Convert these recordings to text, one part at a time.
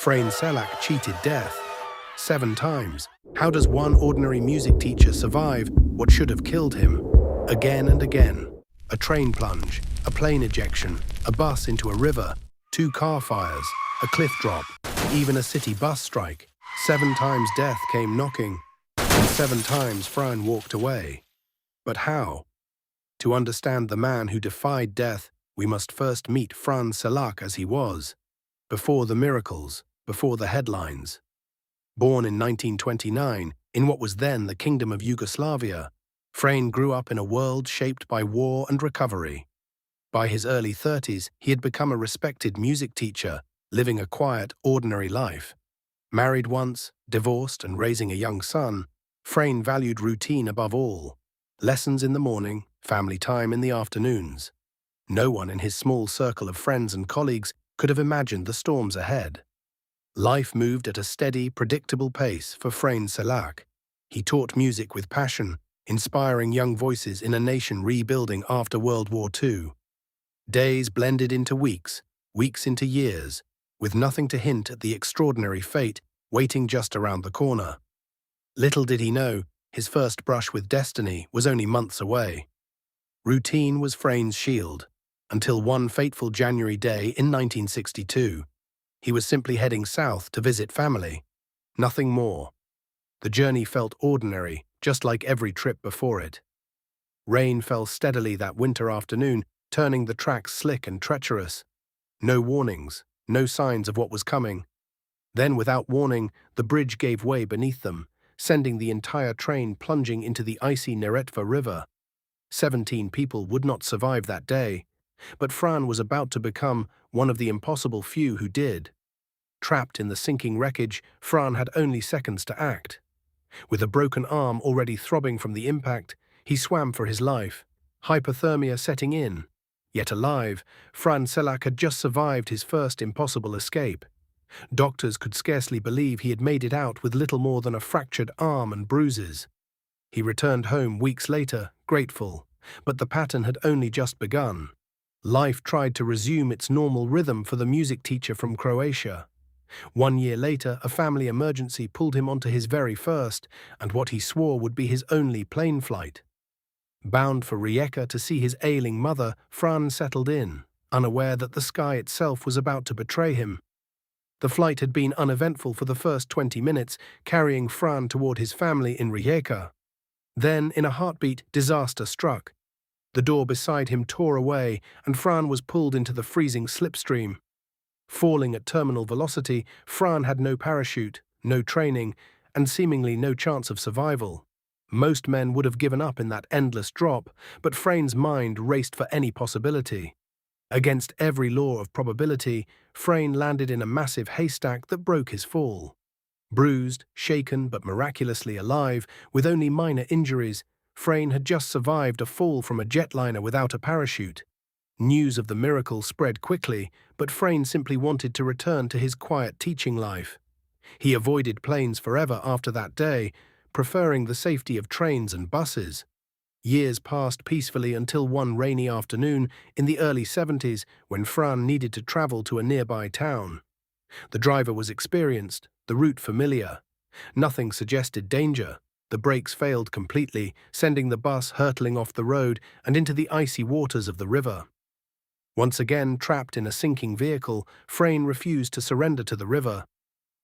Frane Selak cheated death 7 times. How does one ordinary music teacher survive what should have killed him? Again and again. A train plunge, a plane ejection, a bus into a river, 2 car fires, a cliff drop, even a city bus strike. 7 times death came knocking, and 7 times Frane walked away. But how? To understand the man who defied death, we must first meet Frane Selak as he was, before the miracles, before the headlines. Born in 1929, in what was then the Kingdom of Yugoslavia, Frane grew up in a world shaped by war and recovery. By his early 30s, he had become a respected music teacher, living a quiet, ordinary life. Married once, divorced and raising a young son, Frane valued routine above all. Lessons in the morning, family time in the afternoons. No one in his small circle of friends and colleagues could have imagined the storms ahead. Life moved at a steady, predictable pace for Frane Selak. He taught music with passion, inspiring young voices in a nation rebuilding after World War II. Days blended into weeks, weeks into years, with nothing to hint at the extraordinary fate waiting just around the corner. Little did he know, his first brush with destiny was only months away. Routine was Frane's shield, until one fateful January day in 1962. He was simply heading south to visit family. Nothing more. The journey felt ordinary, just like every trip before it. Rain fell steadily that winter afternoon, turning the tracks slick and treacherous. No warnings, no signs of what was coming. Then, without warning, the bridge gave way beneath them, sending the entire train plunging into the icy Neretva River. 17 people would not survive that day, but Frane was about to become one of the impossible few who did. Trapped in the sinking wreckage, Frane had only seconds to act. With a broken arm already throbbing from the impact, he swam for his life, hypothermia setting in. Yet alive, Frane Selak had just survived his first impossible escape. Doctors could scarcely believe he had made it out with little more than a fractured arm and bruises. He returned home weeks later, grateful, but the pattern had only just begun. Life tried to resume its normal rhythm for the music teacher from Croatia. 1 year later, a family emergency pulled him onto his very first, and what he swore would be his only plane flight. Bound for Rijeka to see his ailing mother, Frane settled in, unaware that the sky itself was about to betray him. The flight had been uneventful for the first 20 minutes, carrying Frane toward his family in Rijeka. Then, in a heartbeat, disaster struck. The door beside him tore away, and Frane was pulled into the freezing slipstream. Falling at terminal velocity, Frane had no parachute, no training, and seemingly no chance of survival. Most men would have given up in that endless drop, but Frane's mind raced for any possibility. Against every law of probability, Frane landed in a massive haystack that broke his fall. Bruised, shaken, but miraculously alive, with only minor injuries, Frane had just survived a fall from a jetliner without a parachute. News of the miracle spread quickly, but Frane simply wanted to return to his quiet teaching life. He avoided planes forever after that day, preferring the safety of trains and buses. Years passed peacefully until one rainy afternoon in the early 70s when Frane needed to travel to a nearby town. The driver was experienced, the route familiar. Nothing suggested danger. The brakes failed completely, sending the bus hurtling off the road and into the icy waters of the river. Once again trapped in a sinking vehicle, Frane refused to surrender to the river.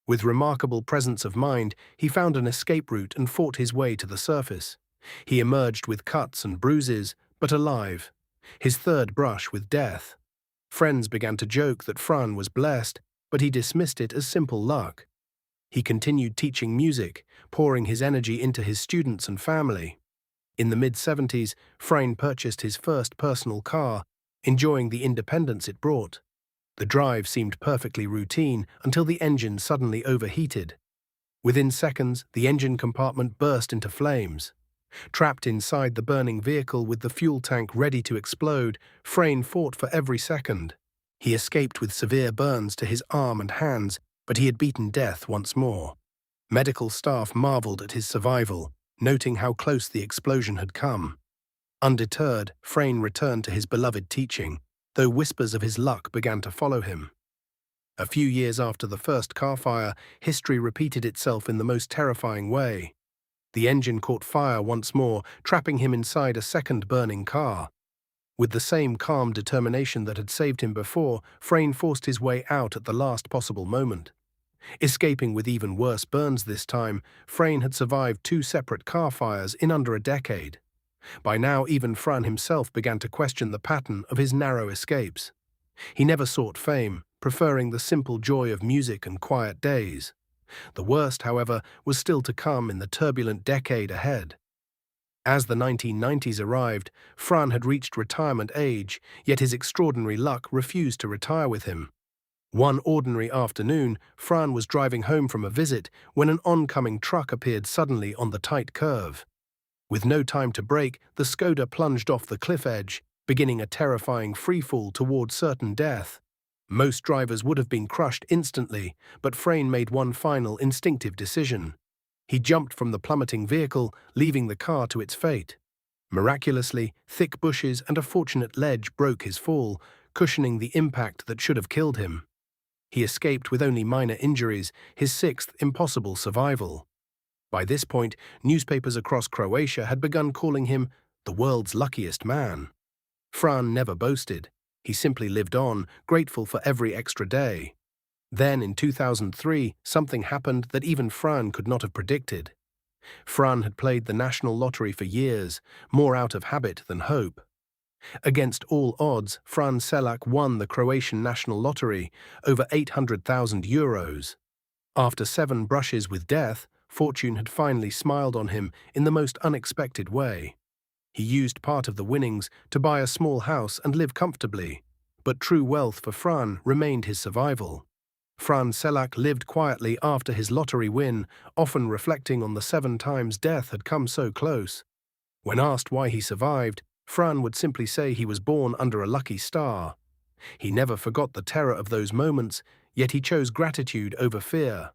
With remarkable presence of mind, he found an escape route and fought his way to the surface. He emerged with cuts and bruises, but alive. His third brush with death. Friends began to joke that Frane was blessed, but he dismissed it as simple luck. He continued teaching music, pouring his energy into his students and family. In the mid-70s, Frane purchased his first personal car, enjoying the independence it brought. The drive seemed perfectly routine until the engine suddenly overheated. Within seconds, the engine compartment burst into flames. Trapped inside the burning vehicle with the fuel tank ready to explode, Frane fought for every second. He escaped with severe burns to his arm and hands, but he had beaten death once more. Medical staff marveled at his survival, noting how close the explosion had come. Undeterred, Frane returned to his beloved teaching, though whispers of his luck began to follow him. A few years after the first car fire, history repeated itself in the most terrifying way. The engine caught fire once more, trapping him inside a second burning car. With the same calm determination that had saved him before, Frane forced his way out at the last possible moment. Escaping with even worse burns this time, Frane had survived 2 separate car fires in under a decade. By now, even Frane himself began to question the pattern of his narrow escapes. He never sought fame, preferring the simple joy of music and quiet days. The worst, however, was still to come in the turbulent decade ahead. As the 1990s arrived, Frane had reached retirement age, yet his extraordinary luck refused to retire with him. One ordinary afternoon, Frane was driving home from a visit when an oncoming truck appeared suddenly on the tight curve. With no time to brake, the Skoda plunged off the cliff edge, beginning a terrifying freefall toward certain death. Most drivers would have been crushed instantly, but Frane made one final instinctive decision. He jumped from the plummeting vehicle, leaving the car to its fate. Miraculously, thick bushes and a fortunate ledge broke his fall, cushioning the impact that should have killed him. He escaped with only minor injuries, his 6th impossible survival. By this point, newspapers across Croatia had begun calling him the world's luckiest man. Frane never boasted. He simply lived on, grateful for every extra day. Then, in 2003, something happened that even Frane could not have predicted. Frane had played the national lottery for years, more out of habit than hope. Against all odds, Frane Selak won the Croatian national lottery, over €800,000. After 7 brushes with death, fortune had finally smiled on him in the most unexpected way. He used part of the winnings to buy a small house and live comfortably, but true wealth for Frane remained his survival. Frane Selak lived quietly after his lottery win, often reflecting on the 7 times death had come so close. When asked why he survived, Frane would simply say he was born under a lucky star. He never forgot the terror of those moments, yet he chose gratitude over fear.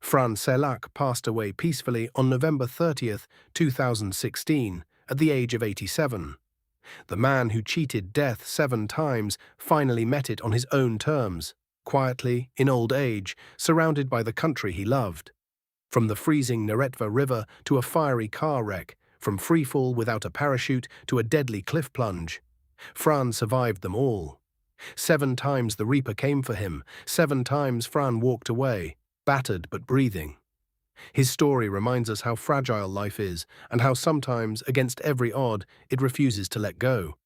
Frane Selak passed away peacefully on November 30th, 2016, at the age of 87. The man who cheated death 7 times finally met it on his own terms, quietly, in old age, surrounded by the country he loved. From the freezing Neretva River to a fiery car wreck, from freefall without a parachute to a deadly cliff plunge, Frane survived them all. 7 times the Reaper came for him, 7 times Frane walked away, battered but breathing. His story reminds us how fragile life is and how sometimes, against every odd, it refuses to let go.